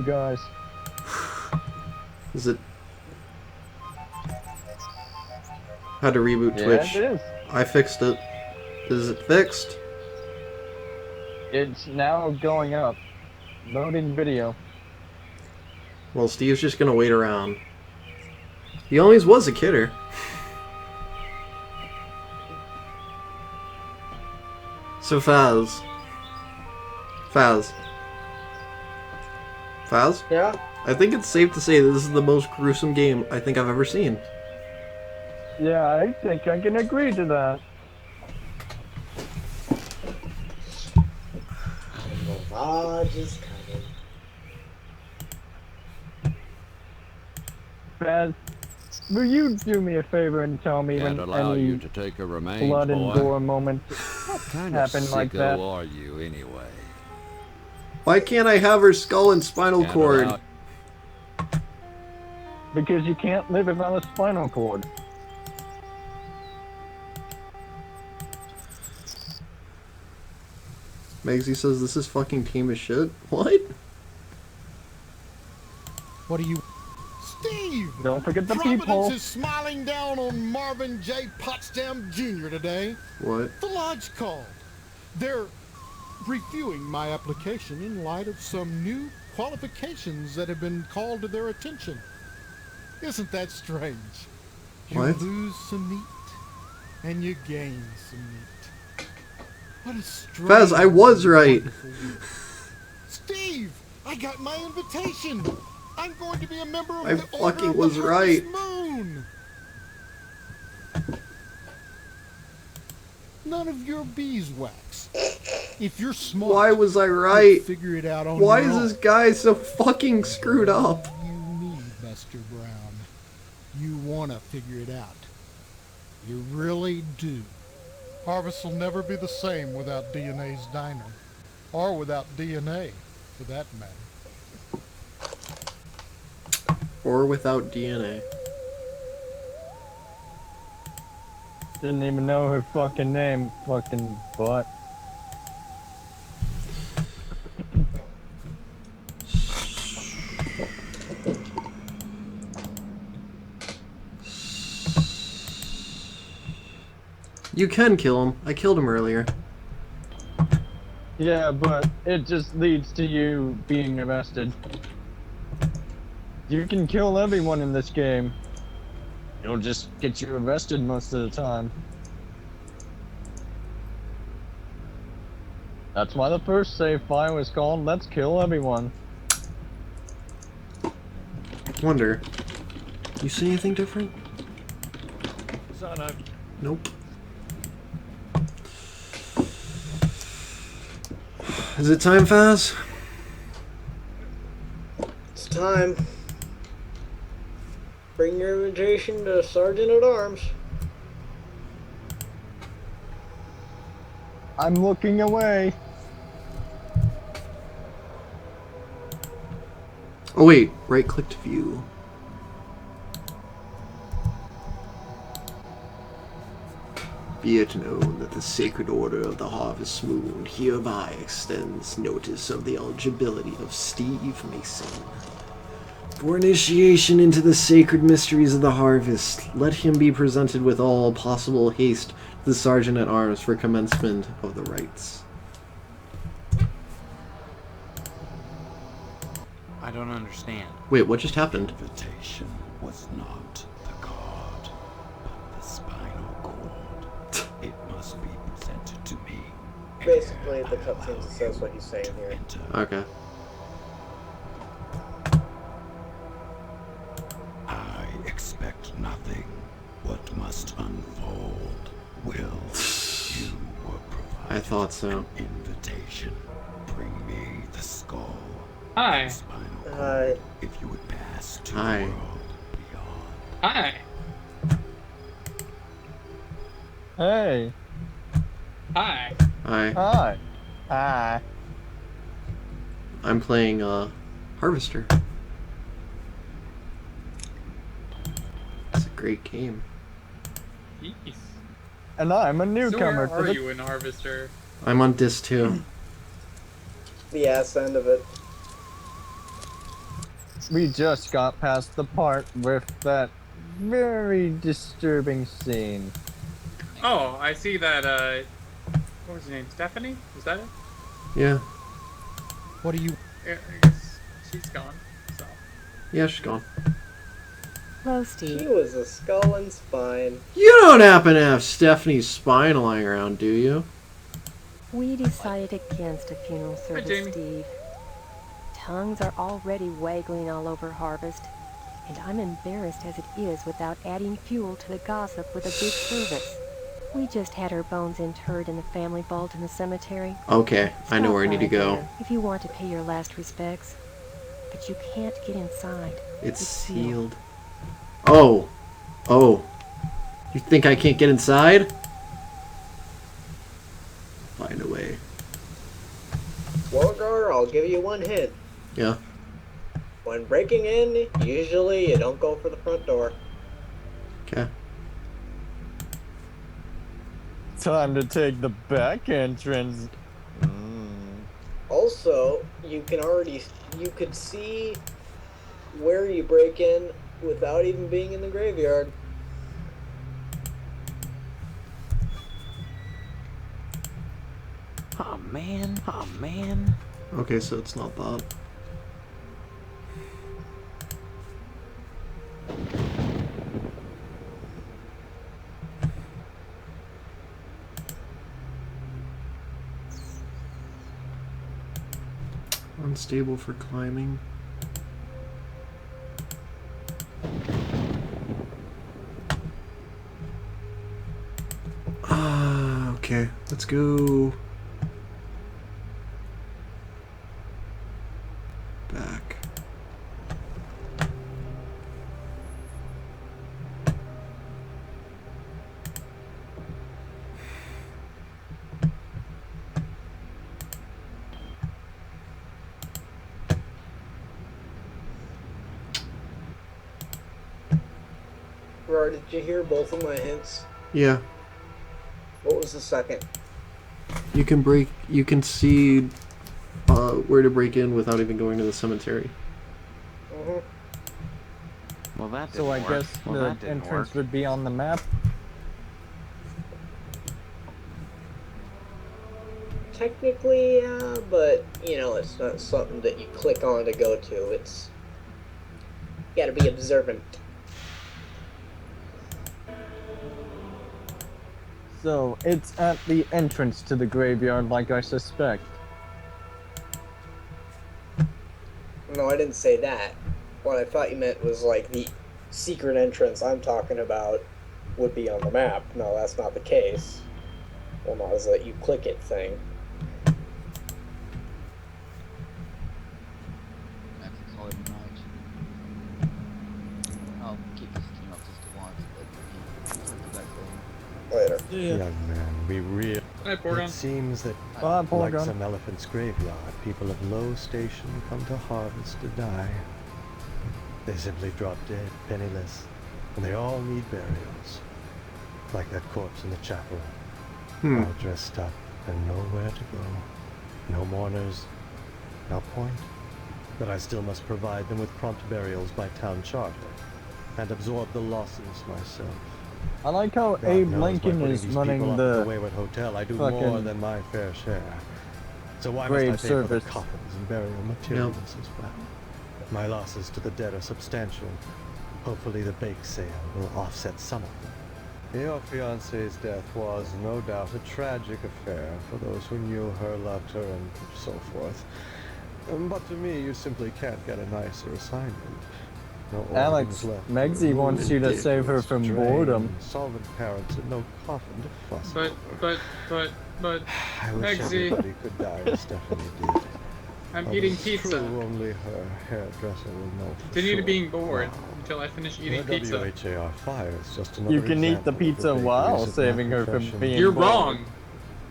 guys. Is it? Had to reboot Twitch. Yeah, it is. I fixed it. Is it fixed? It's now going up. Loading video. Well, Steve's just gonna wait around. He always was a kidder. So Faz. Yeah? I think it's safe to say that this is the most gruesome game I think I've ever seen. Yeah, I think I can agree to that. The lodge is coming. Baz, will you do me a favor and tell me Can't when allow any you to take a remains, blood and boy. gore moments What kind happen of like sicko that? are you, anyway? Why can't I have her skull and spinal Can't cord? allow- Because you can't live without a spinal cord. Megsy says this is fucking tame as shit. What? What do you... Steve! Don't forget the Providence peephole. is smiling down on Marvin J. Potsdam Jr. today. What? The lodge called. They're reviewing my application in light of some new qualifications that have been called to their attention. Isn't that strange? You What? lose some meat, and you gain some meat. What a strange... Faz, I was right. Steve! I got my invitation! I'm going to be a member of I the Order fucking of was the right. Harvest Moon! None of your beeswax. If you're smart, Why was I you'll right? figure it out on Why your is own. this guy so fucking screwed up? You need, Mr. Brown. You want to figure it out. You really do. Harvest will never be the same without DNA's diner. Or without DNA, for that matter. Or without DNA. Didn't even know her fucking name, fucking butt. You can kill him. I killed him earlier. Yeah, but it just leads to you being arrested. You can kill everyone in this game. It'll just get you arrested most of the time. That's why the first save file was called Let's Kill Everyone. Wonder. You see anything different? Son, Nope. Is it time, Faz? It's time. Bring your invitation to Sergeant at Arms. I'm looking away. Oh wait, right click to view. Be it known that the Sacred Order of the Harvest Moon hereby extends notice of the eligibility of Steve Mason. For initiation into the sacred mysteries of the harvest, let him be presented with all possible haste to the Sergeant at Arms for commencement of the rites. I don't understand. Wait, what just happened? Invitation was not the card, but the spinal cord. It must be presented to me. Basically, the cutscene says what he's saying here. Enter. Okay. I expect nothing. What must unfold will. You were provided I thought so. an invitation. Bring me the skull. Hi. The spinal cord. Hi. If you would pass to Hi. the world beyond. Hi. Hey. Hi. Hi. Hi. Hi. I'm playing Harvester. It's a great game. Jeez. And I'm a So newcomer where are to the... you in Harvester? I'm on disc 2. The ass end of it. we just got past the part with that very disturbing scene. Oh, I see that, what was her name? Stephanie? Was that it? Yeah. What do you... Yeah, I guess she's gone, so. Yeah, she's gone. Hello, She Steve. was a skull and spine. You don't happen to have Stephanie's spine lying around, do you? We decided against a funeral service, Jamie. Steve. Tongues are already waggling all over Harvest, and I'm embarrassed as it is without adding fuel to the gossip with a big service. We just had her bones interred in the family vault in the cemetery. Okay, I know Stop where I need to by go. there if you want to pay your last respects. But you can't get inside. It's sealed. Oh. Oh. You think I can't get inside? Find a way. Rawrzaur, I'll give you one hint. Yeah. When breaking in, usually you don't go for the front door. Okay. Time to take the back entrance. Also, you could see where you break in without even being in the graveyard. Oh man, oh man. Okay, so it's not that. Unstable for climbing. Ah, okay. Let's go back. Rar, did you hear both of my hints? Yeah, What was the second? you can see where to break in without even going to the cemetery. Mm-hmm. Well, that didn't So I work. guess well, the that didn't entrance work. would be on the map. Technically, yeah, but it's not something that you click on to go to. It's you gotta be observant. So it's at the entrance to the graveyard, like I suspect. No, I didn't say that. What I thought you meant was like the secret entrance I'm talking about would be on the map. No, that's not the case. Well, not as that you click it thing. I can call it a night. I'll keep this team up just to once, but do that thing. Later. Young man, be real. Hi, Porygon. It seems that, Bye, like Porygon. some elephant's graveyard, people of low station come to Harvest to die. They simply drop dead, penniless, and they all need burials. Like that corpse in the chapel, all dressed up and nowhere to go. No mourners, no point. But I still must provide them with prompt burials by town charter, and absorb the losses myself. I like how God Abe knows, by Lincoln putting is these running people up at the Wayward Hotel, I do fucking more than my fair share. So why grave must I pay for service. the coffins and burial materials as well? My losses to the dead are substantial. Hopefully the bake sale will offset some of them. Your fiance's death was, no doubt, a tragic affair for those who knew her, loved her, and so forth. But to me, you simply can't get a nicer assignment. No Alex, organs left Megzy for wants you to ridiculous save her from drain, boredom. Solvent parents and no coffin to fuss But, over. but, I wish Megzy. everybody could die as Stephanie did. I'm But eating it's pizza. True, only her hairdresser will know for Continue to sure. being bored Wow. until I finish eating The pizza. WHAR fire is just another You can eat the example of pizza bakery's while of saving her from profession. being You're bored. wrong.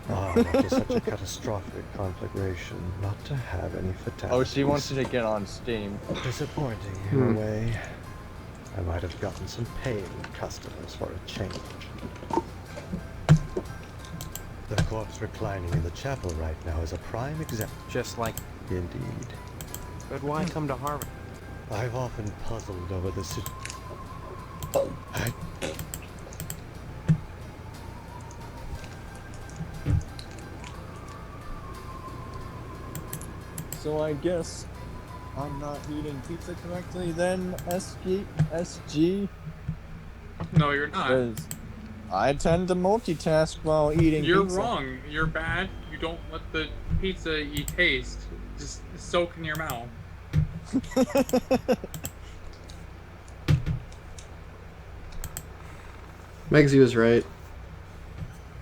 After such a catastrophic conflagration, not to have any fatalities. Oh, she wants you to get on Steam. Disappointing in a way. I might have gotten some paying customers for a change. The corpse reclining in the chapel right now is a prime example. Just like, Indeed. but why come to Harvard? I've often puzzled over the So I guess I'm not eating pizza correctly then, SG? No, you're not. Because I tend to multitask while eating You're pizza. wrong. You're bad. You don't let the pizza you taste just soak in your mouth. Megsy was right.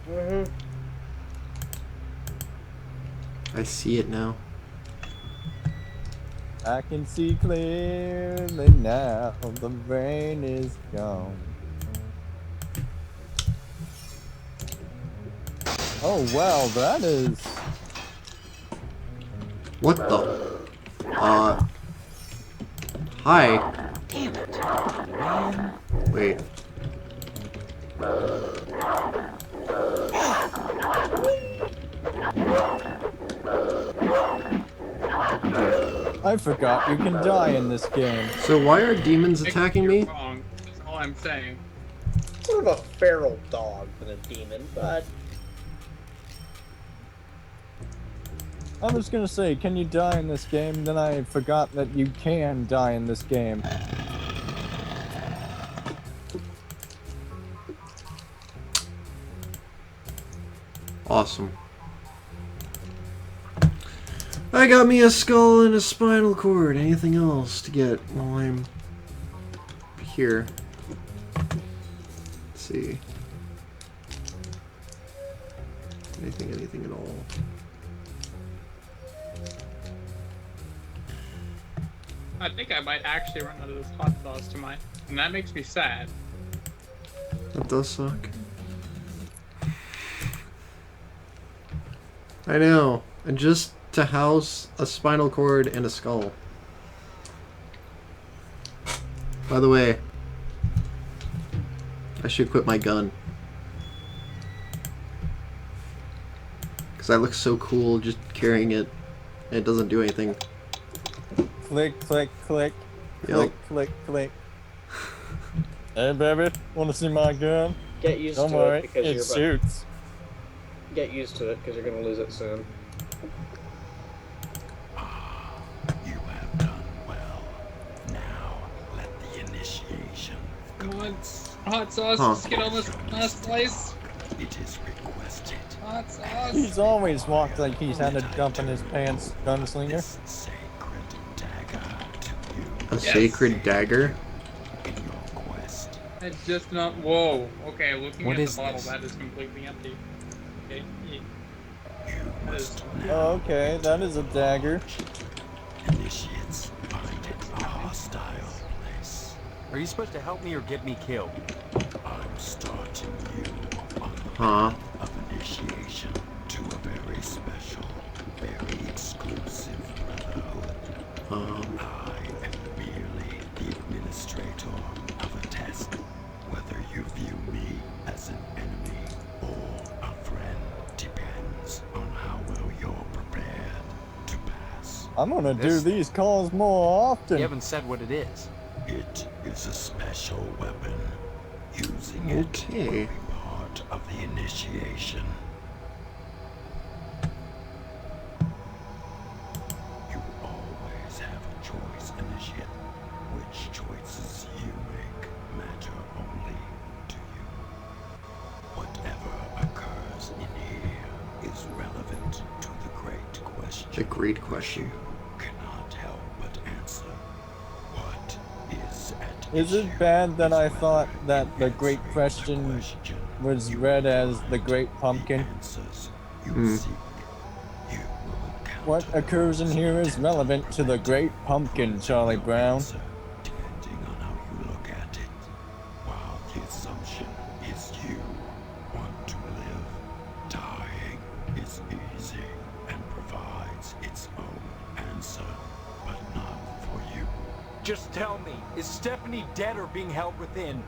Mm-hmm. I see it now. I can see clearly now, the rain is gone. Oh wow, that is... What the? Hi. Damn it, man. Wait. I forgot you can die in this game. So why are demons attacking You're me? wrong. That's all I'm saying. Sort of a feral dog than a demon, but I was gonna say, can you die in this game? Then I forgot that you can die in this game. Awesome. I got me a skull and a spinal cord. Anything else to get while I'm here? Let's see. Anything at all. I think I might actually run out of this hot sauce tonight, and that makes me sad. That does suck. I know. And just to house a spinal cord and a skull. By the way, I should quit my gun. Because I look so cool just carrying it. And it doesn't do anything. Click, click, click. Yep. Click, click, click. Hey baby, wanna see my gun? get used Don't to worry, it because it you're shoots. get used to it because you're gonna lose it soon. You have done well. Now, let the initiation Come on, hot sauce, Huh. just get on this last slice. It is requested. Hot sauce. He's always walked like he's had a dump in his pants, gunslinger. This sacred dagger to you A Yes. sacred dagger? in your quest. It's just not. Whoa. Okay, looking What at is the bottle, this? that is completely empty. Okay. You That must is- now Oh, okay, that is a dagger. initiates find it a hostile place. Are you supposed to help me or get me killed? I'm starting you on the Huh? path of initiation to a very special, very exclusive brotherhood. I am merely the administrator of a test. Whether you view me as an enemy or a friend depends on how well you're prepared to pass. I'm gonna do This- these calls more often. You haven't said what it is. It is a special weapon. Using it Okay. will be part of the initiation. You always have a choice, Initiate. Which choices you make matter only to you. Whatever occurs in here is relevant to the great question. The great question. You cannot help but answer. What is at Is it issue bad that is I thought whether that in the Great answering Question the question was you read as find the Great Pumpkin? the answers you Hmm. seek. You will encounter What occurs in those here who is relevant to the Great Pumpkin, Charlie your Brown. answer, depending on how you look at it. While the assumption is you want to live, dying is easy and provides its own answer, but not for you. Just tell me, is Stephanie dead or being held within?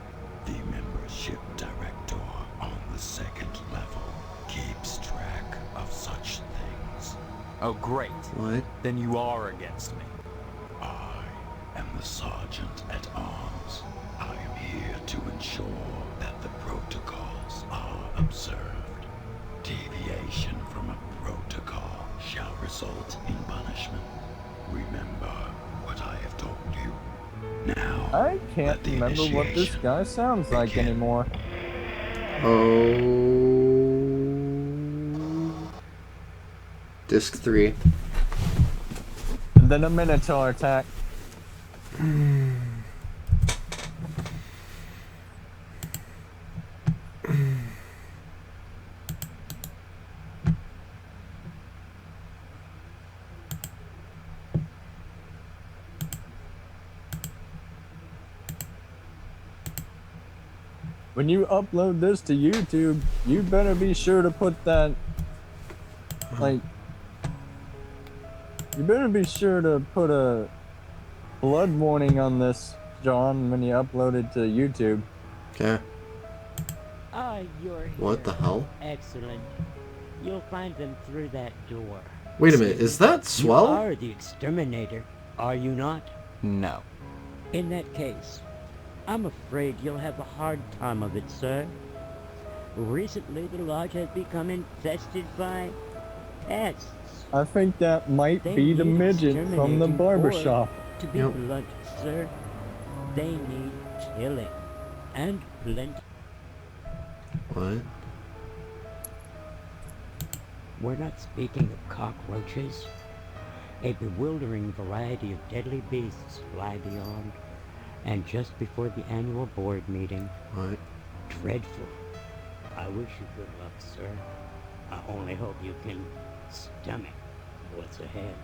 The membership director on the second level keeps track of such things. Oh, great. What? Then you are against me. I am a sergeant at arms. I am here to ensure that the protocols are observed. Deviation from a protocol shall result in punishment. Remember what I have told you. Now, I can't let the remember what this initiation guy sounds like begin. anymore. Oh. Disc 3. And then a Minotaur attack. When you upload this to YouTube, you better be sure to put that, like, you better be sure to put a blood warning on this, John, when you upload it to YouTube. Okay. You're here. What the hell? Excellent. You'll find them through that door. Wait a minute, is that Swell? You are the exterminator, are you not? No. In that case, I'm afraid you'll have a hard time of it, sir. Recently, the lodge has become infested by pests. I think that might They be the need midget from the exterminating, barbershop. or, to be blunt, sir, they need killing. And plenty. What? We're not speaking of cockroaches. A bewildering variety of deadly beasts fly beyond. And just before the annual board meeting. What? Dreadful. I wish you good luck, sir. I only hope you can stomach what's ahead.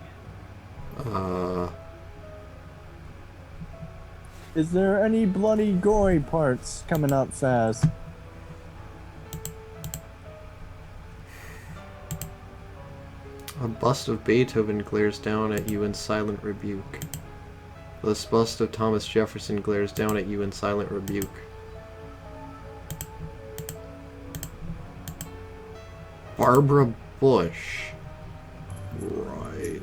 Is there any bloody gory parts coming up fast? A bust of Beethoven glares down at you in silent rebuke. This bust of Thomas Jefferson glares down at you in silent rebuke. Barbara Bush. Right.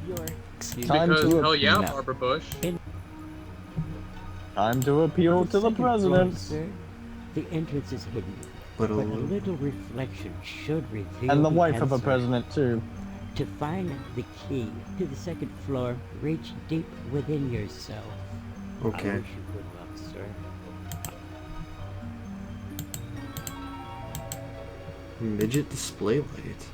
You're... Time Because, to hell yeah, no. Barbara Bush. Time to appeal to the Second floor, president. sir. The entrance is hidden. But But a little reflection should reveal And the the wife of a answer. president, too. To find the key to the second floor, reach deep within yourself. Okay. I wish you good luck, sir. Midget display light.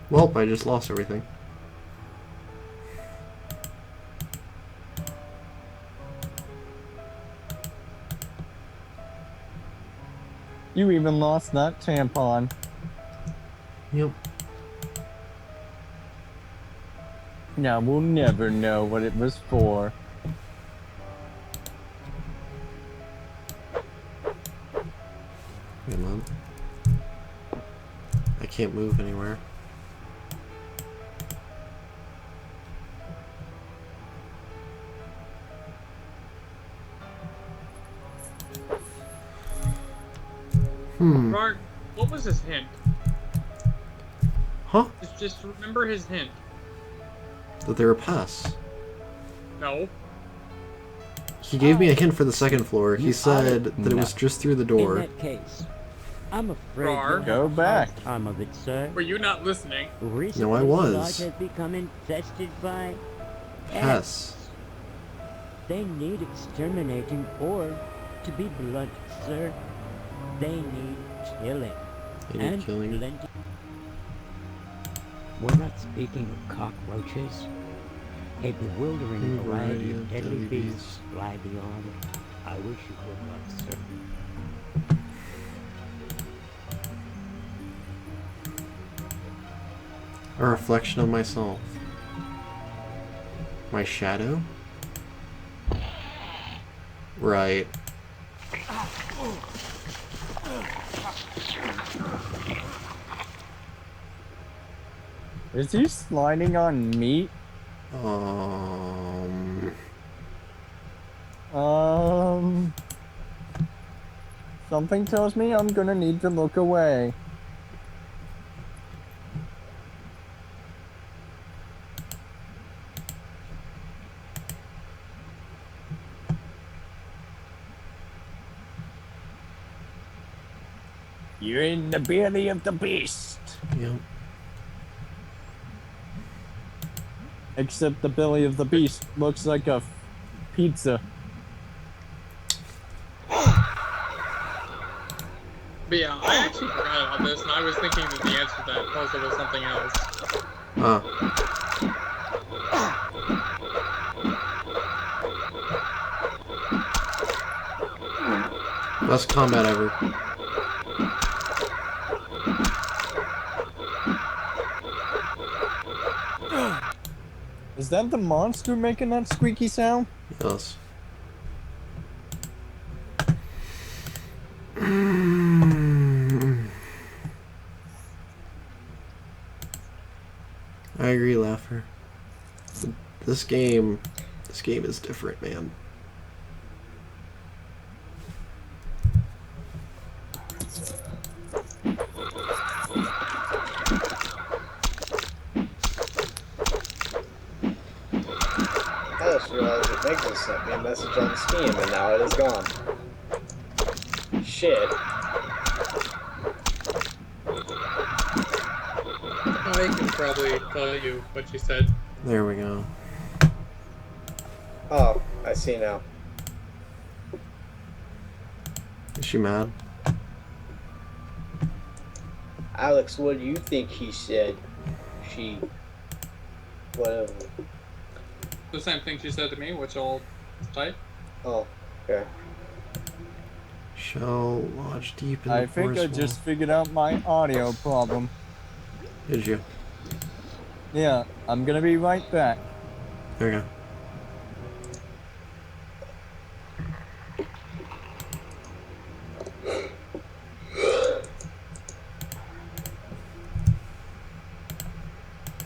Well, I just lost everything. You even lost that tampon. Yep. Now we'll never know what it was for. Come on. I can't move anywhere. Rawr, what was his hint? Huh? Just remember his hint. That they were pests. No. He gave me a hint for the second floor. He said that it was just through the In door. that case, I'm afraid Rawr. you'll have Go a back. hard time of it, sir. Were you not listening? Recently, No, I the was. lodge has become infested by Pests. They need exterminating, or, to be blunt, sir, they need killing. They need And killing. plenty. We're not speaking of cockroaches. A bewildering variety of deadly beasts fly beyond. I wish you good luck, sir. A reflection of myself. My shadow? Right. Is he sliding on meat? Oh. Something tells me I'm gonna need to look away. You're in the belly of the beast. Yep. Except the belly of the beast looks like a pizza. But yeah, I actually forgot about this, and I was thinking that the answer to that puzzle was something else. Best combat ever. Is that the monster making that squeaky sound? Yes. I agree, Laugher. This game is different, man. I just realized that Meg just sent me a message on Steam and now it is gone. Shit. I can probably tell you what she said. There we go. Oh, I see now. Is she mad? Alex, what do you think he said? Whatever. The same thing she said to me, which I'll type. Oh, okay. Shall lodge deep in I the think I forest just wall. figured out my audio problem. Did you? Yeah, I'm gonna be right back. There we go.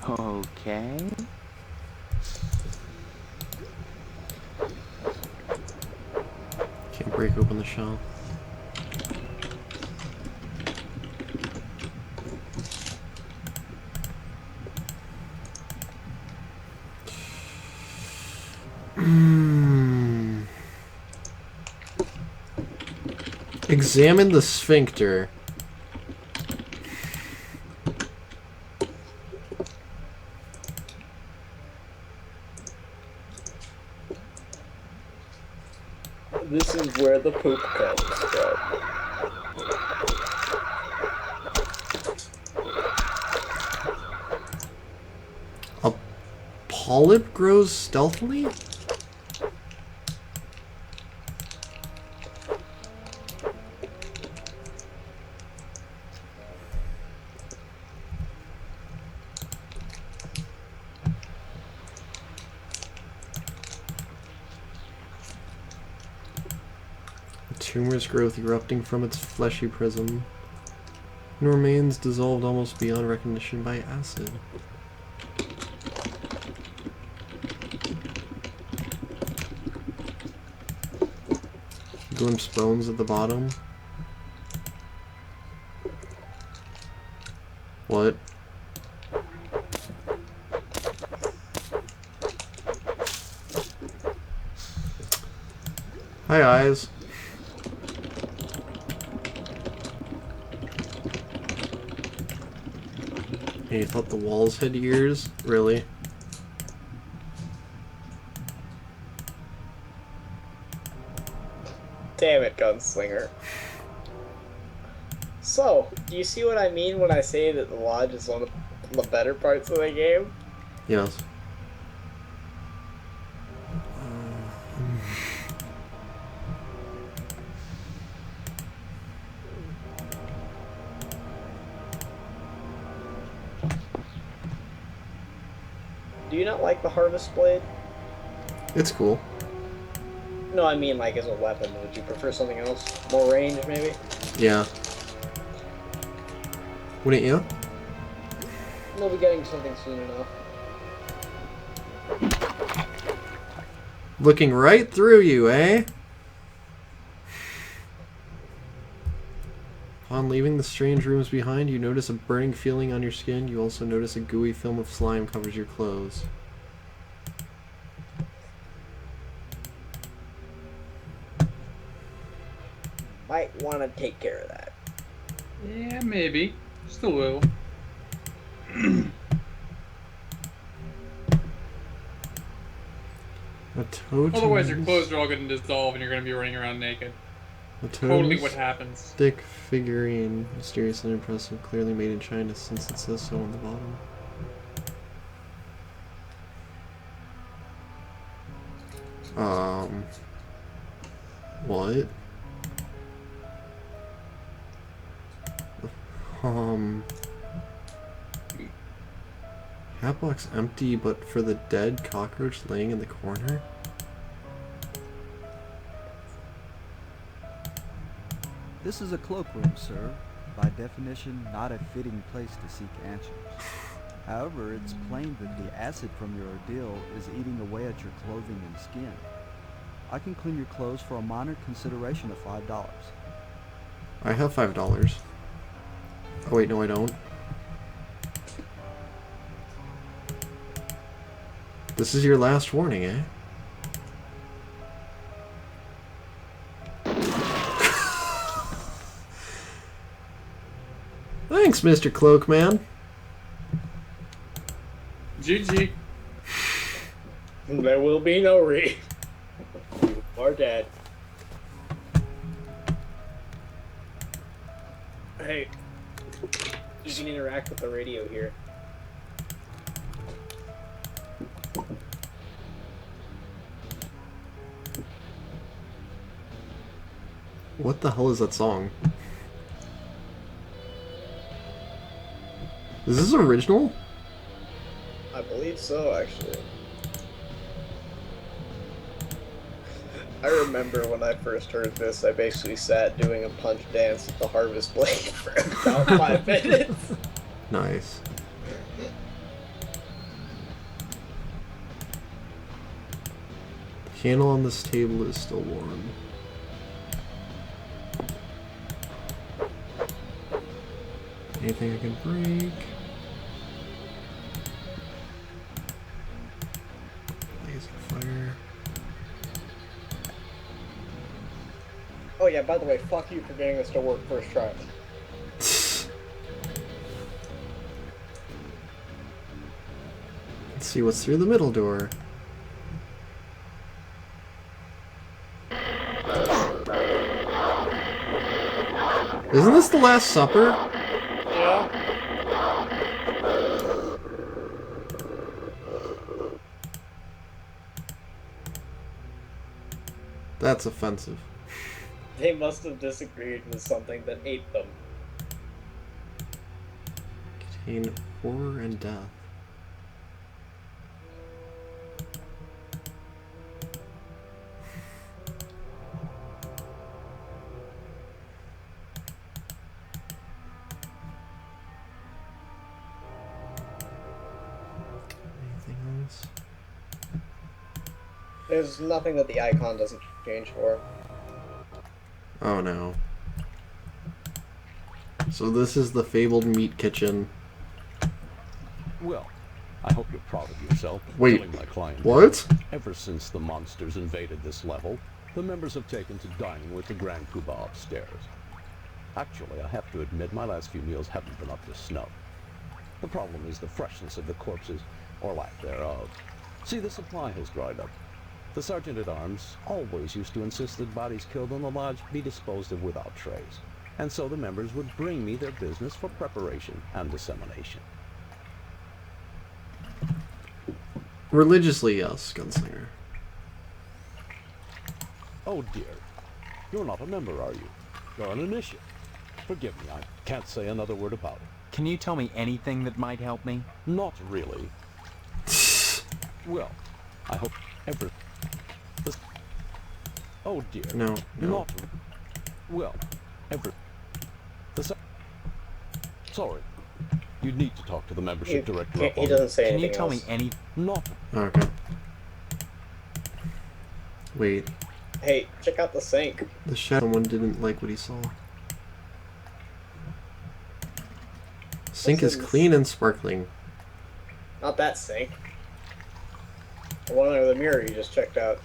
Okay. Can't break open the shell. Examine the sphincter. This is where the poop comes from. A polyp grows stealthily? Tumorous growth erupting from its fleshy prism, and remains dissolved almost beyond recognition by acid. Glimpse bones at the bottom. What? Hi, eyes. Hey, you thought the walls had ears? Really? Damn it, Gunslinger. So, do you see what I mean when I say that the lodge is one of the better parts of the game? Yes. Do you not like the Harvest Blade? It's cool. No, I mean like as a weapon. Would you prefer something else? More range, maybe? Yeah. Wouldn't you? We'll be getting something soon enough. Looking right through you, eh? Upon leaving the strange rooms behind, you notice a burning feeling on your skin. You also notice a gooey film of slime covers your clothes. Might want to take care of that. Yeah, maybe. Just a little. A toad. Otherwise, your clothes are all going to dissolve and you're going to be running around naked. Totally what happens. Thick figurine, mysterious and impressive, clearly made in China since it says so on the bottom. What? Hatbox empty, but for the dead cockroach laying in the corner? This is a cloakroom, sir. By definition, not a fitting place to seek answers. However, it's plain that the acid from your ordeal is eating away at your clothing and skin. I can clean your clothes for a minor consideration of $5. I have $5. Oh wait, no I don't. This is your last warning, eh? Thanks, Mr. Cloakman. GG. There will be no re. You are dead. Hey, you can interact with the radio here. What the hell is that song? Is this original? I believe so, actually. I remember when I first heard this, I basically sat doing a punch dance at the Harvest Blade for about 5 minutes. Nice. The candle on this table is still warm. Anything I can break? Laser fire. Oh yeah, by the way, fuck you for getting this to work first try. Let's see what's through the middle door. Isn't this the Last Supper? Yeah. That's offensive. They must have disagreed with something that ate them. Contain horror and death. Anything else? There's nothing that the icon doesn't change for. Oh no. So this is the fabled meat kitchen. Well, I hope you're proud of yourself. Wait, Killing my client. what? Ever since the monsters invaded this level, the members have taken to dining with the Grand Poobah upstairs. Actually, I have to admit my last few meals haven't been up to snuff. The problem is the freshness of the corpses, or lack thereof. See, the supply has dried up. The Sergeant-at-Arms always used to insist that bodies killed on the lodge be disposed of without trace, and so the members would bring me their business for preparation and dissemination. Religiously, yes, Gunslinger. Oh dear, you're not a member, are you? You're an initiate. Forgive me, I can't say another word about it. Can you tell me anything that might help me? Not really. Well, I hope ever... Oh dear. No. Not... Well, ever... Sorry. You'd need to talk to the membership director up He on doesn't say Can anything you tell else. me any... Not... Okay. Wait. Hey, check out the sink. The shadow one didn't like what he saw. Sink is Listen, clean and sparkling. Not that sink. The one under the mirror you just checked out.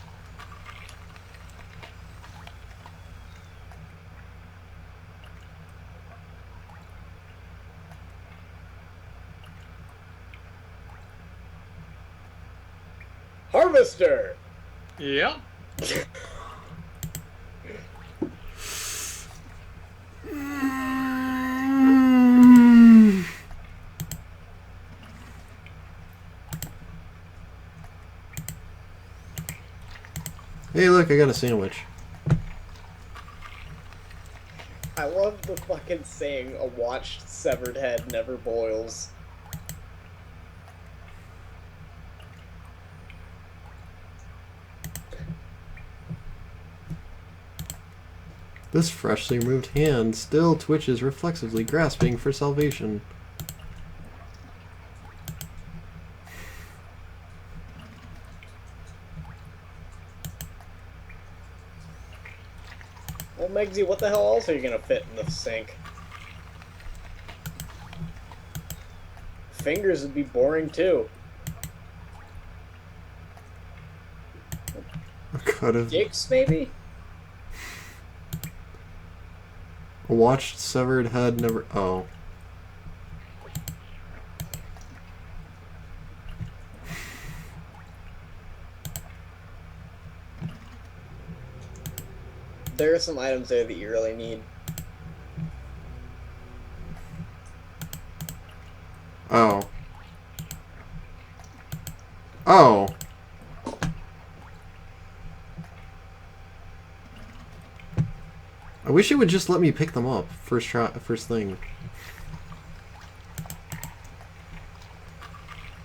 Harvester! Yep. Hey, look, I got a sandwich. I love the fucking saying, a watched severed head never boils. This freshly removed hand still twitches reflexively, grasping for salvation. Well, Megsy, what the hell else are you gonna fit in the sink? Fingers would be boring too. Could have. Dicks, maybe? A watched severed head never. Oh. There are some items there that you really need. Oh. Oh. I wish it would just let me pick them up first thing.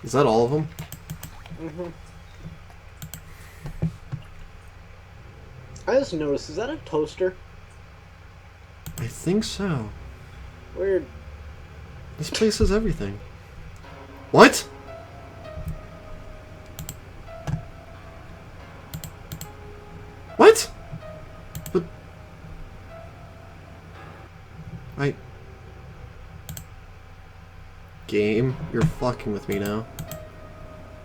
Is that all of them? Mm-hmm. I just noticed, is that a toaster? I think so. Weird. This place has everything. What? What? But... Game, you're fucking with me now.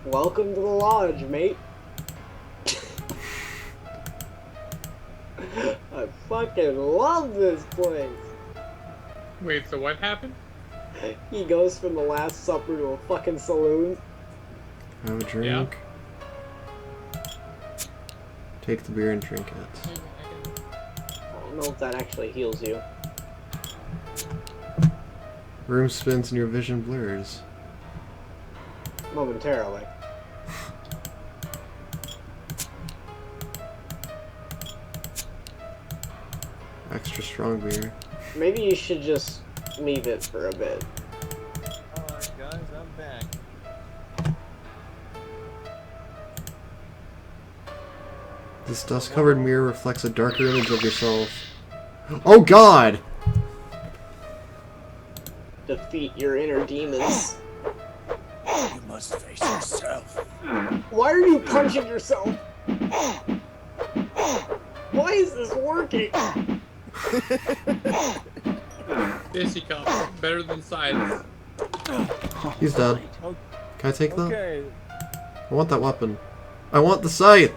Welcome to the lodge, mate. I fucking love this place. Wait, so what happened? He goes from the Last Supper to a fucking saloon. Have a drink. Take the beer and drink it. I don't know if that actually heals you. Room spins and your vision blurs. Momentarily. Extra strong beer. Maybe you should just leave it for a bit. Alright guys, I'm back. This dust-covered mirror reflects a darker image of yourself. Oh god! Defeat your inner demons. You must face yourself. Why are you punching yourself? Why is this working? Fishy cup, better than sides. He's dead. Can I take that? Okay. I want that weapon. I want the scythe!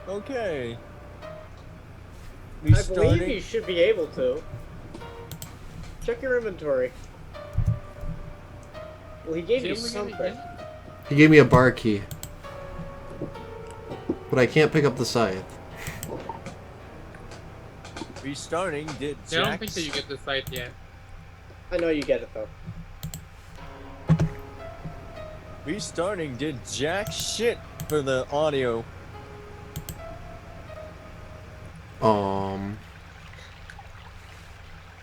Okay. I believe you should be able to. Check your inventory. Well, he gave you something. He gave me a bar key. But I can't pick up the scythe. Restarting did Yeah, I don't think that you get the scythe yet. I know you get it though. Restarting did jack shit for the audio.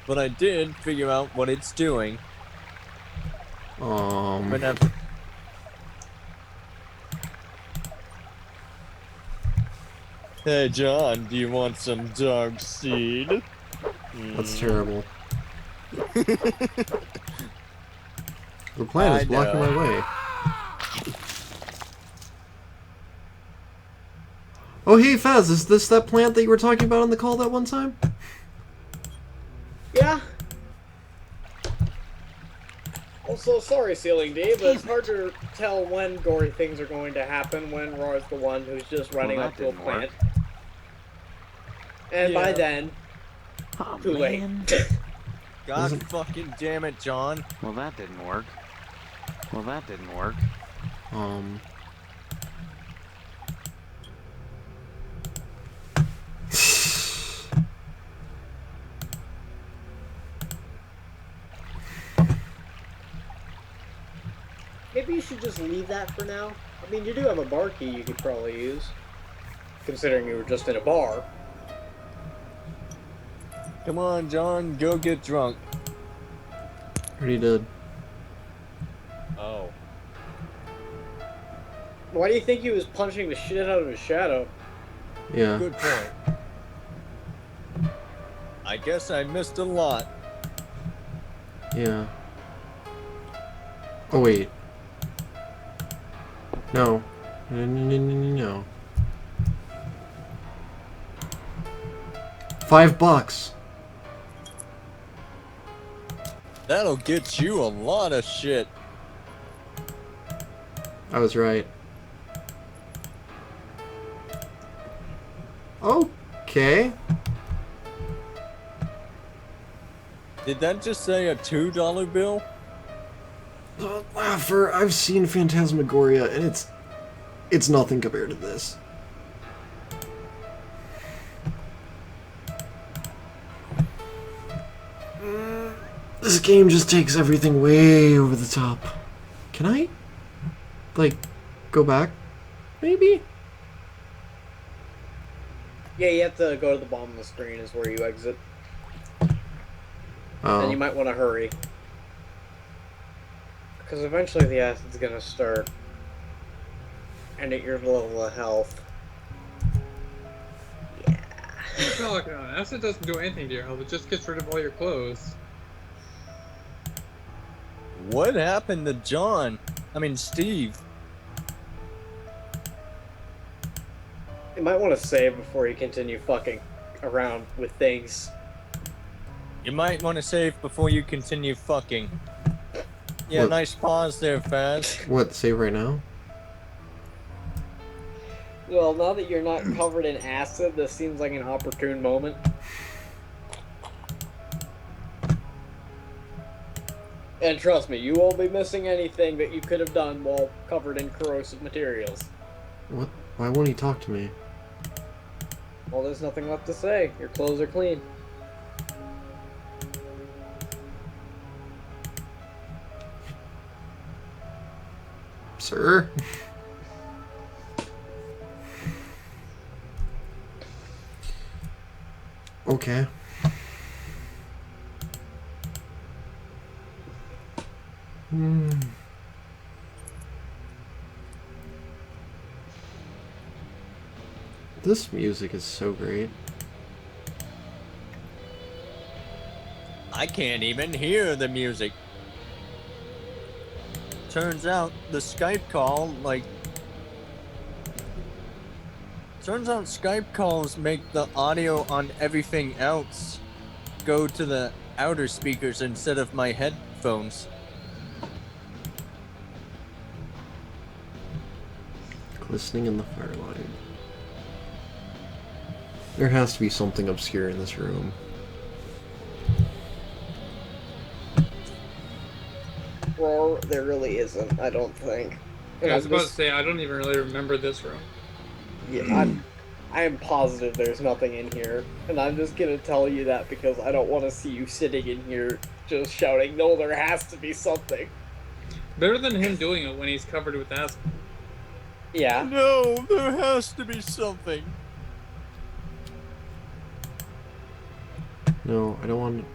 But I did figure out what it's doing. Whenever. Hey John, do you want some dog seed? That's terrible. The plant is blocking my way. Oh hey Faz, is this that plant that you were talking about on the call that one time? Yeah. so sorry, Ceiling D, but it's hard to tell when gory things are going to happen when Raw's the one who's just running Well, up that to a didn't work. plant. And by Yeah. then, Oh, too late. man. God fucking damn it, John. Well, that didn't work. Well, that didn't work. Maybe you should just leave that for now. I mean, you do have a bar key you could probably use. Considering you were just in a bar. Come on, John, go get drunk. Already did. Oh. Why do you think he was punching the shit out of his shadow? Yeah. Good point. I guess I missed a lot. Yeah. Oh wait. No. No. $5. That'll get you a lot of shit. I was right. Okay. Did that just say a $2 bill? I've seen Phantasmagoria, and it's nothing compared to this. This game just takes everything way over the top. Can I, like, go back? Maybe? Yeah, you have to go to the bottom of the screen is where you exit. Oh. And you might want to hurry. Because eventually the acid's gonna start. And at your level of health. Oh, God. Acid doesn't do anything to your health, it just gets rid of all your clothes. What happened to John? I mean, Steve. You might want to save before you continue fucking around with things. You might want to save before you continue fucking. Yeah, What? nice pause there, Faz. What, save right now? Well, now that you're not covered in acid, this seems like an opportune moment. And trust me, you won't be missing anything that you could have done while covered in corrosive materials. What? Why won't he talk to me? Well, there's nothing left to say. Your clothes are clean. Sir? Okay. This music is so great. I can't even hear the music. Turns out the Skype call, Turns out Skype calls make the audio on everything else go to the outer speakers instead of my headphones. Glistening in the firelight. There has to be something obscure in this room. Or there really isn't, I don't think. Yeah, I was about to say, I don't even really remember this room. Yeah, I am positive there's nothing in here. And I'm just gonna tell you that because I don't want to see you sitting in here just shouting, no, there has to be something. Better than him doing it when he's covered with acid. Yeah. No, there has to be something. No, I don't want to...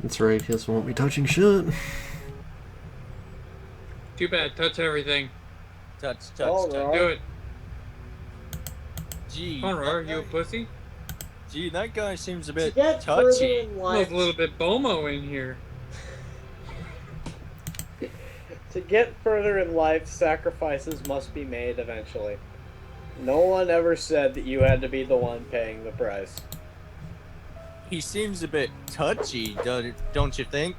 That's right, he just won't be touching shit. Too bad, touch everything. Touch. Do it. Gee. Come on, Rawr, you a pussy? Gee, that guy seems a bit get further touchy. in life- Smells a little bit Bomo in here. To To get further in life, sacrifices must be made eventually. No one ever said that you had to be the one paying the price. He seems a bit touchy, don't you think?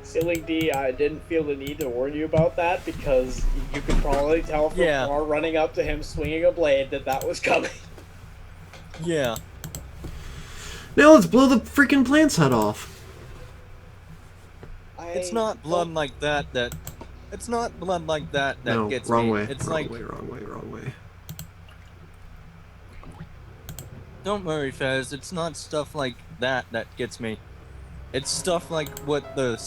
Silly D, I didn't feel the need to warn you about that because you could probably tell from far running up to him swinging a blade that was coming. Yeah. Now let's blow the freaking plant's head off. It's not blood like that it's not blood like that no, gets wrong me. way. It's wrong like way, wrong way, wrong way. Don't worry, Fez. It's not stuff like that gets me. It's stuff like what the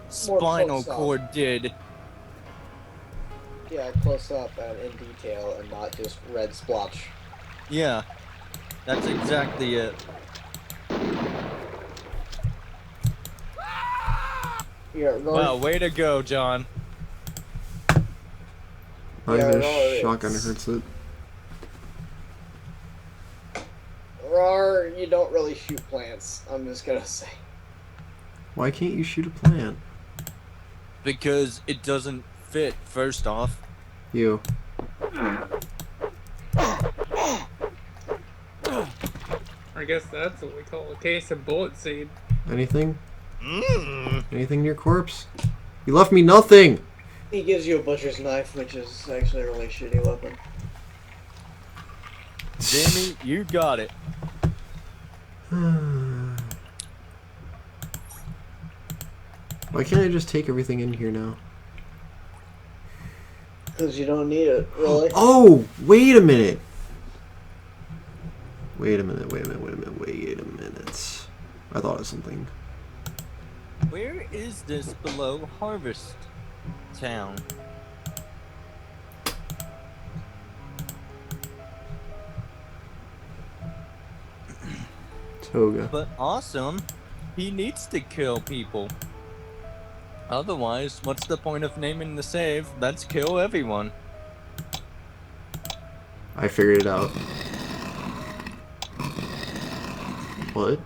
spinal cord did. Yeah, close up and in detail and not just red splotch. Yeah. That's exactly it. Yeah, wow, way to go, John. Not even a shotgun hurts it. Rawr, you don't really shoot plants, I'm just gonna say. Why can't you shoot a plant? Because it doesn't fit, first off. You. I guess that's what we call a case of bullet seed. Anything? Anything near corpse? You left me nothing! He gives you a butcher's knife, which is actually a really shitty weapon. Jamie, you got it. Why can't I just take everything in here now? Because you don't need it, really. Oh! Wait a minute! Wait a minute. I thought of something. Where is this below Harvest Town? Toga. But awesome. He needs to kill people. Otherwise, what's the point of naming the save? Let's kill everyone. I figured it out. What?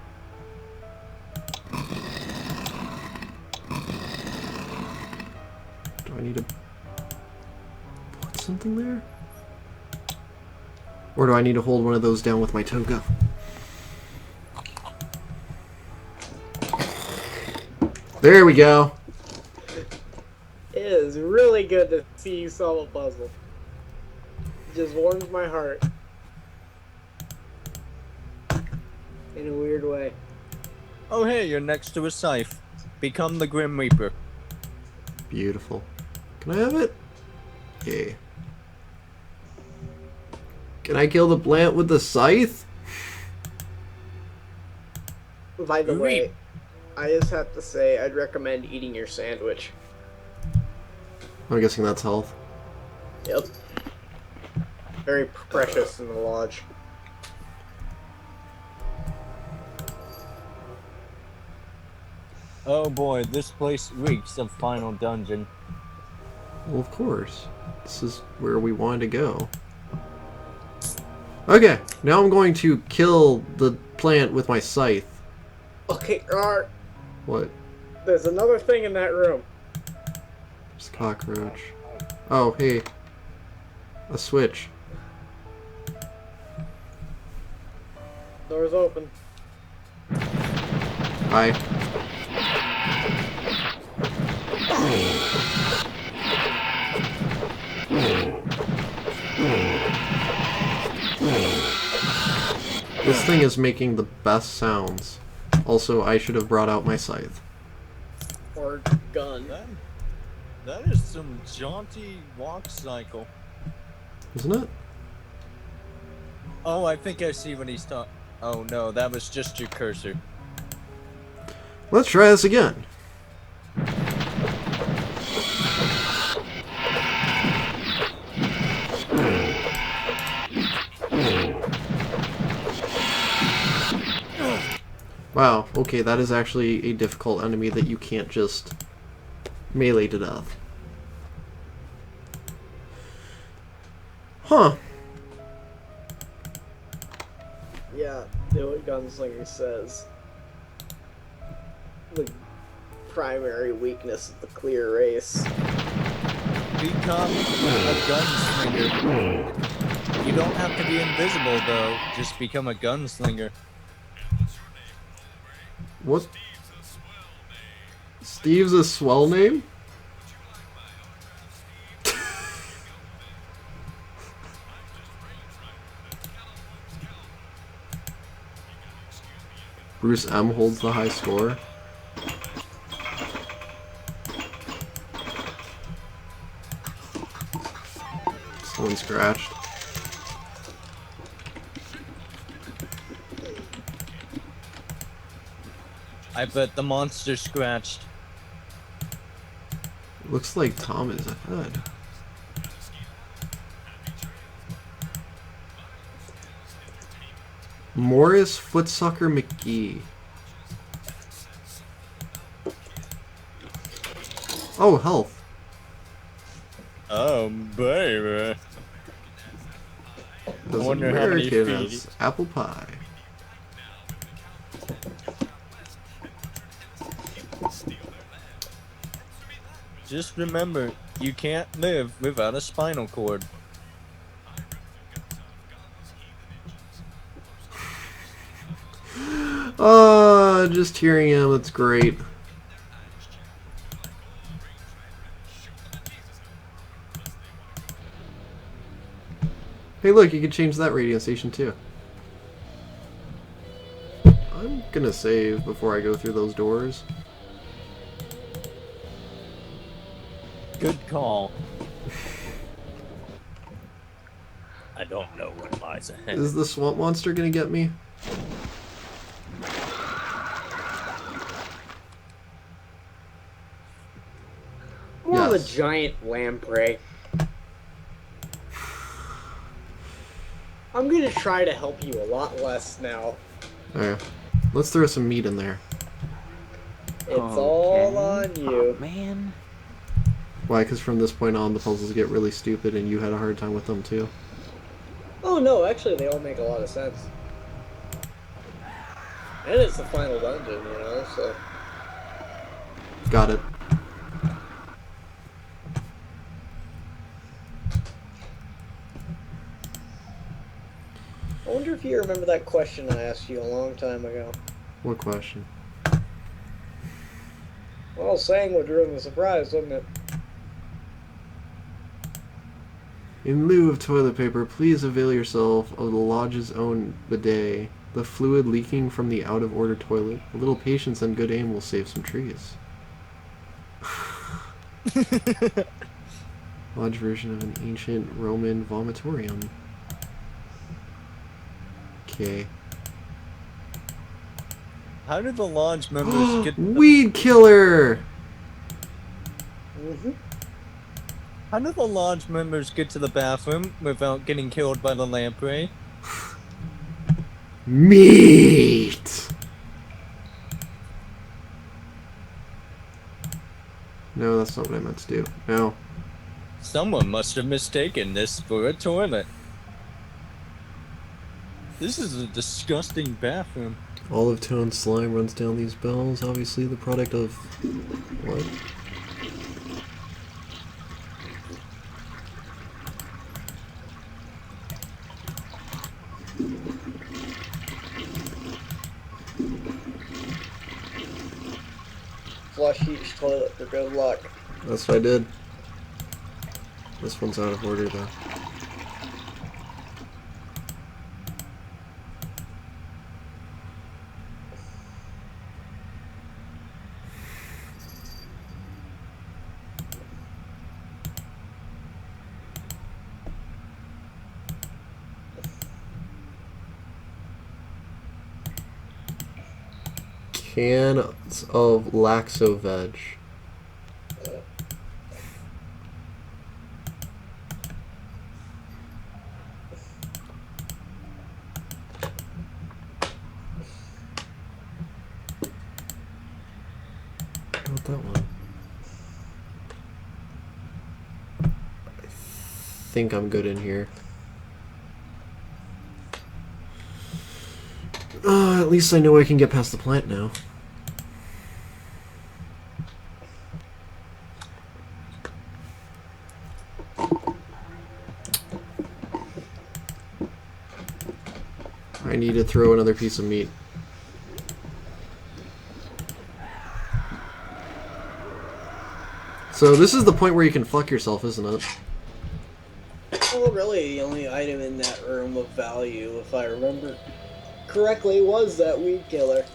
Do I need to put something there? Or do I need to hold one of those down with my toga? There we go. It is really good to see you solve a puzzle. It just warms my heart. In a weird way. Oh hey, you're next to a scythe. Become the Grim Reaper. Beautiful. Can I have it? Okay. Can I kill the plant with the scythe? By the way, I just have to say I'd recommend eating your sandwich. I'm guessing that's health. Yep. Very precious in the lodge. Oh boy, this place reeks of Final Dungeon. Well, of course. This is where we wanted to go. Okay, now I'm going to kill the plant with my scythe. Okay, What? there's another thing in that room. There's a cockroach. Oh, hey. A switch. Door's open. Hi. This thing is making the best sounds. Also, I should have brought out my scythe. Or gun. That is some jaunty walk cycle. Isn't it? Oh, I think I see what he's talking. Oh no, that was just your cursor. Let's try this again. Wow, okay, that is actually a difficult enemy that you can't just melee to death. Huh. Yeah, do what Gunslinger says. The primary weakness of the clear race. Become a gunslinger. You don't have to be invisible, though. Just become a gunslinger. What? Steve's a swell name? Bruce M holds the high score. Someone scratched. I bet the monster scratched. Looks like Tom is ahead. Morris Footsucker McGee. Oh, health. Oh, baby. I Those wonder how many Americans feet. apple pie. Just remember, you can't live without a spinal cord. Just hearing him, it's great. Hey look, you can change that radio station too. I'm gonna save before I go through those doors. Good call. I don't know what lies ahead. Is the swamp monster gonna get me? More of a giant lamprey. I'm gonna try to help you a lot less now. Alright. Let's throw some meat in there. It's all on you. Oh, man. Why? Because from this point on, the puzzles get really stupid and you had a hard time with them too. Oh no, actually they all make a lot of sense. And it's the final dungeon, you know, so... Got it. I wonder if you remember that question I asked you a long time ago. What question? Well, saying would ruin the surprise, wouldn't it? In lieu of toilet paper, please avail yourself of the lodge's own bidet. The fluid leaking from the out-of-order toilet. A little patience and good aim will save some trees. Lodge version of an ancient Roman vomitorium. Okay. How did the lodge members get... Weed killer! Mm-hmm. How did the lodge members get to the bathroom without getting killed by the lamprey? Meat! No, that's not what I meant to do. No. Someone must have mistaken this for a toilet. This is a disgusting bathroom. Olive tone slime runs down these bells, obviously the product of... what? Flush each toilet for good luck. That's what I did. This one's out of order though. Cans of Laxo Veg. Not that one. I think I'm good in here. least I know I can get past the plant now. I need to throw another piece of meat. So this is the point where you can fuck yourself, isn't it? Well, really, the only item in that room of value, if I remember correctly, was that weed killer.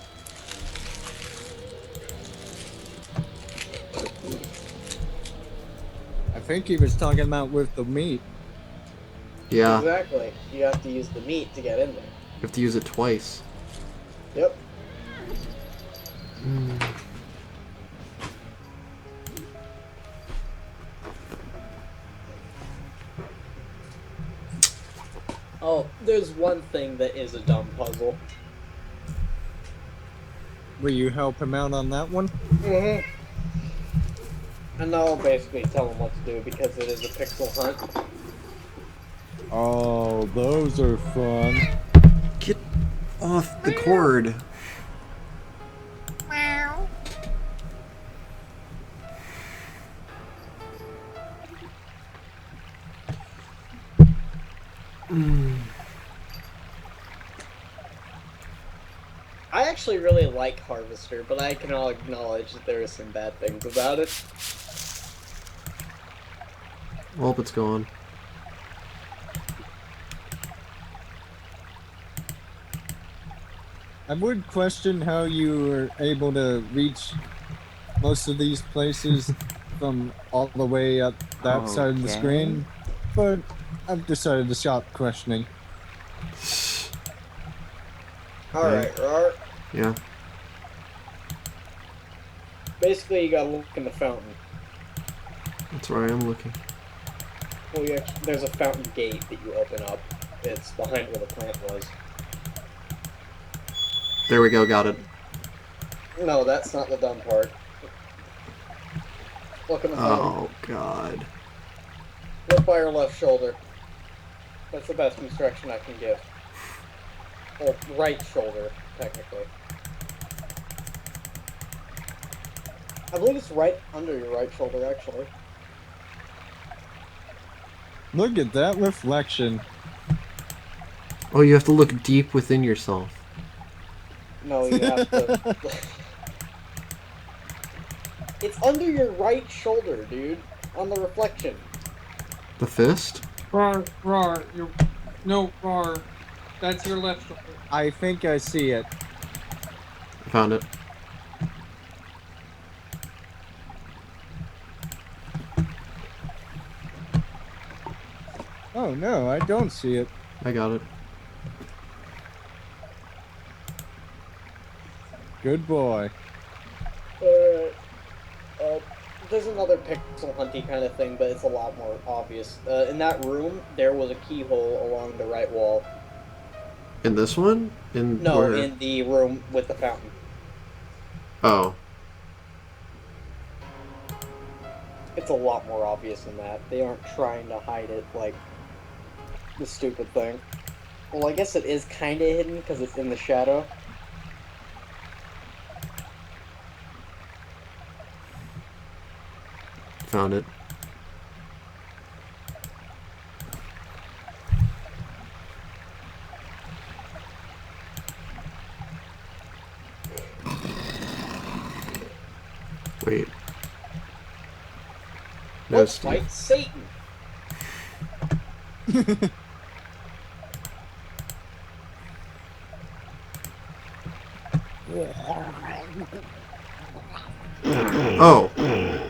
I think he was talking about with the meat. Yeah. Exactly. You have to use the meat to get in there. You have to use it twice. Yep. Oh, there's one thing that is a dumb puzzle. Will you help him out on that one? Mm-hmm. And I'll basically tell him what to do because it is a pixel hunt. Oh, those are fun. Get off the cord. I actually really like Harvester, but I can all acknowledge that there are some bad things about it. Well, it's gone. I would question how you were able to reach most of these places from all the way up that side of the Okay. screen, but I've decided to stop questioning. Alright, Rawr. Yeah. Basically, you gotta look in the fountain. That's where I am looking. Well, there's a fountain gate that you open up. It's behind where the plant was. There we go, got it. No, that's not the dumb part. Look in the fountain. Oh, God. Look by your left shoulder. That's the best instruction I can give. Or right shoulder, technically. I believe it's right under your right shoulder, actually. Look at that reflection. Oh, you have to look deep within yourself. No, you have to... It's under your right shoulder, dude. On the reflection. The fist? Rawr, you're... No, Rawr. That's your left shoulder. I think I see it. I found it. Oh no, I don't see it. I got it. Good boy. There's another pixel hunty kind of thing, but it's a lot more obvious. In that room, there was a keyhole along the right wall. In this one? In No, where? in the room with the fountain. Oh. It's a lot more obvious than that. They aren't trying to hide it like the stupid thing. Well, I guess it is kind of hidden because it's in the shadow. Found it. Wait. No, Let's Steve. fight Satan! Oh.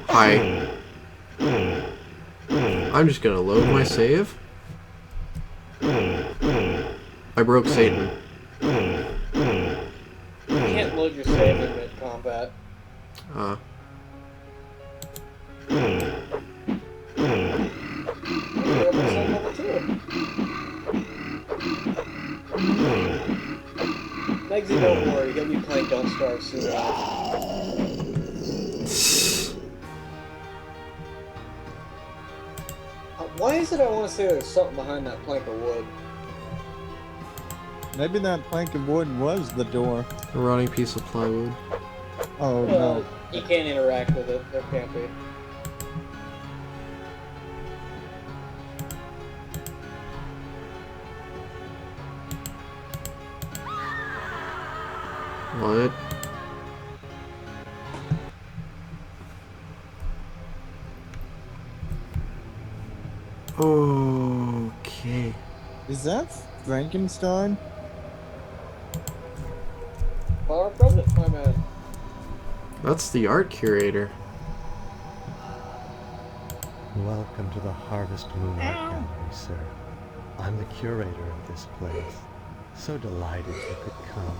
Hi. I'm just gonna load my save. I broke Satan. You can't load your save in mid-combat. Megsy, don't worry, he'll be playing Don't Starve soon enough. Why is it I want to say there's something behind that plank of wood? Maybe that plank of wood was the door. A rotting piece of plywood. Oh Well, no. you can't interact with it. There can't be. What? Okay. Is that Frankenstein? Far from it, my man. That's the art curator. Welcome to the Harvest Moon Art Gallery, sir. I'm the curator of this place. So delighted you could come.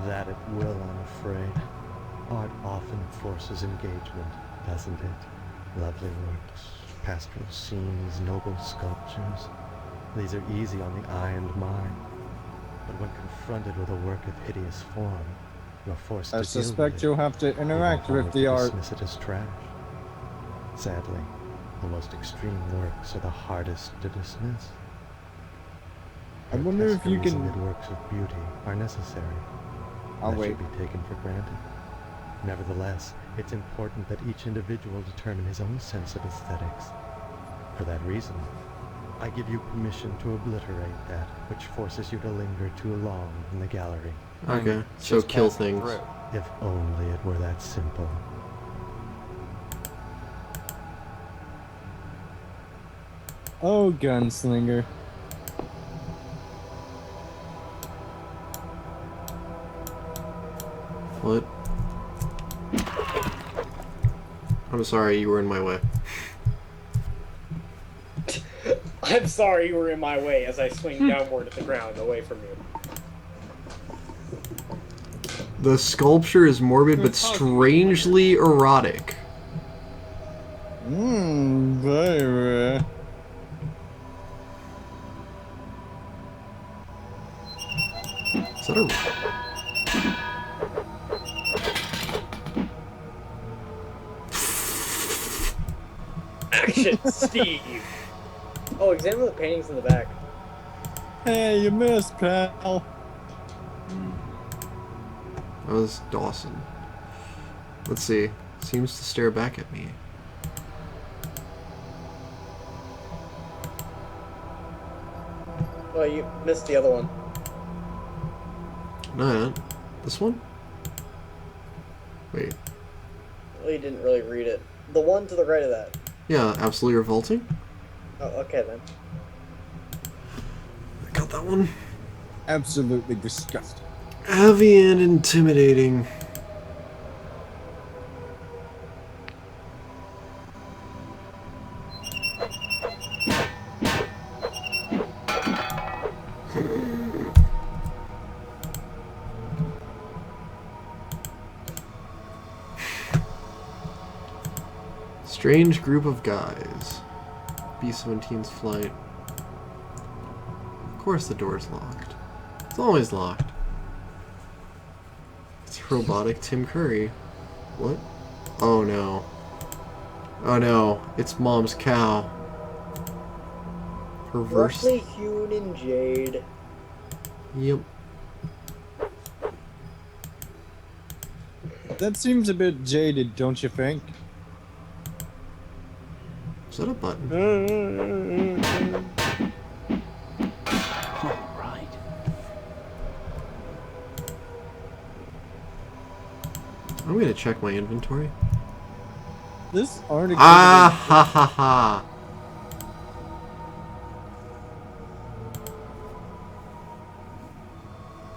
That it will, I'm afraid. Art often forces engagement, doesn't it? Lovely works, pastoral scenes, noble sculptures. These are easy on the eye and mind. But when confronted with a work of hideous form, you're forced to I deal with suspect it. you'll have to interact with the art. Dismiss it as trash. Sadly, the most extreme works are the hardest to dismiss. I wonder if you Grotesqueries can... amid works of beauty are necessary. I'll That wait. should be taken for granted. Nevertheless, it's important that each individual determine his own sense of aesthetics. For that reason, I give you permission to obliterate that which forces you to linger too long in the gallery. Okay, so kill things. If only it were that simple. Oh, gunslinger. What? I'm sorry, you were in my way. I'm sorry you were in my way as I swing downward at the ground away from you. The sculpture is morbid but strangely erotic. Baby. Is that a... Action, Steve! Oh, examine the paintings in the back. Hey, you missed, pal. That was Dawson. Let's see. Seems to stare back at me. Oh, you missed the other one. No, this one? Wait. Well, you didn't really read it. The one to the right of that. Yeah, absolutely revolting. Oh, okay then. I got that one. Absolutely disgusting. Heavy and intimidating. Strange group of guys. B-17's flight. Of course the door's locked. It's always locked. It's robotic Tim Curry. What? Oh no. Oh no. It's Mom's cow. Reverse. Roughly hewn in jade. Yep. That seems a bit jaded, don't you think? Is that a button? All right. I'm gonna check my inventory. This article. Ah ha ha ha.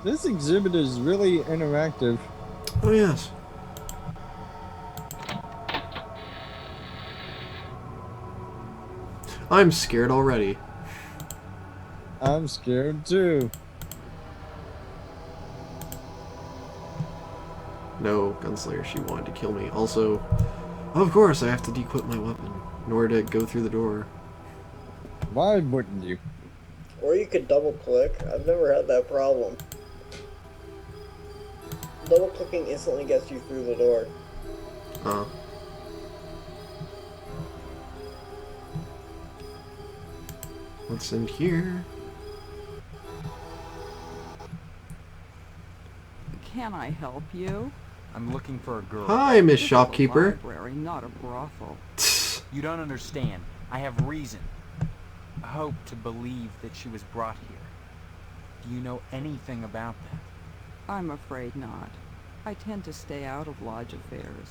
This exhibit is really interactive. Oh yes. I'm scared already. I'm scared too. No, Gunslinger, she wanted to kill me. Also, of course, I have to dequip my weapon in order to go through the door. Why wouldn't you? Or you could double click. I've never had that problem. Double clicking instantly gets you through the door. What's in here? Can I help you? I'm looking for a girl. Hi, Miss This is a Shopkeeper. library, not a brothel. You don't understand. I have reason. Hope to believe that she was brought here. Do you know anything about that? I'm afraid not. I tend to stay out of lodge affairs.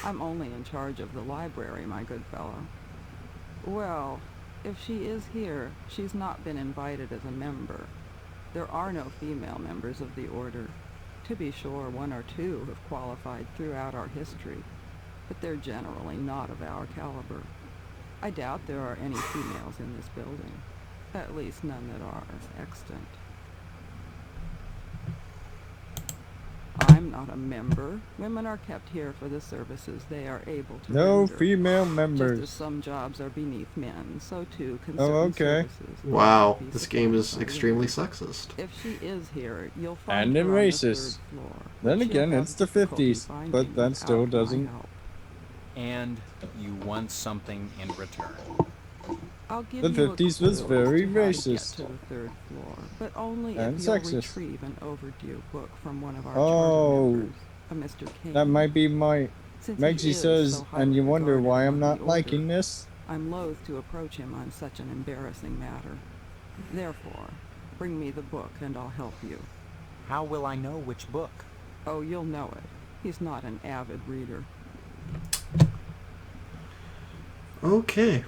I'm only in charge of the library, my good fellow. Well, if she is here, she's not been invited as a member. There are no female members of the order. To be sure, one or two have qualified throughout our history, but they're generally not of our caliber. I doubt there are any females in this building, at least none that are extant. I'm not a member. Women are kept here for the services they are able to No render. female Just members. as some jobs are beneath men, so too can Oh, certain okay. services Wow, be this game is supplied by extremely women. sexist. If she is here, you'll find And her in on the racist. third floor. Then She'll again, have it's the difficulty 50s, finding but that still without my doesn't. help. And you want something in return. I'll give The you a 50s was clue very as to how to racist. get to the third floor, but only And if you'll sexist. retrieve an overdue book from one of our Oh, charter members, a Mr. Kane. that might be my. Since he Megsy is says, so and you highly wonder regarded why I'm among the not order, liking this? I'm loath to approach him on such an embarrassing matter. Therefore, bring me the book and I'll help you. How will I know which book? Oh, you'll know it. He's not an avid reader. Okay.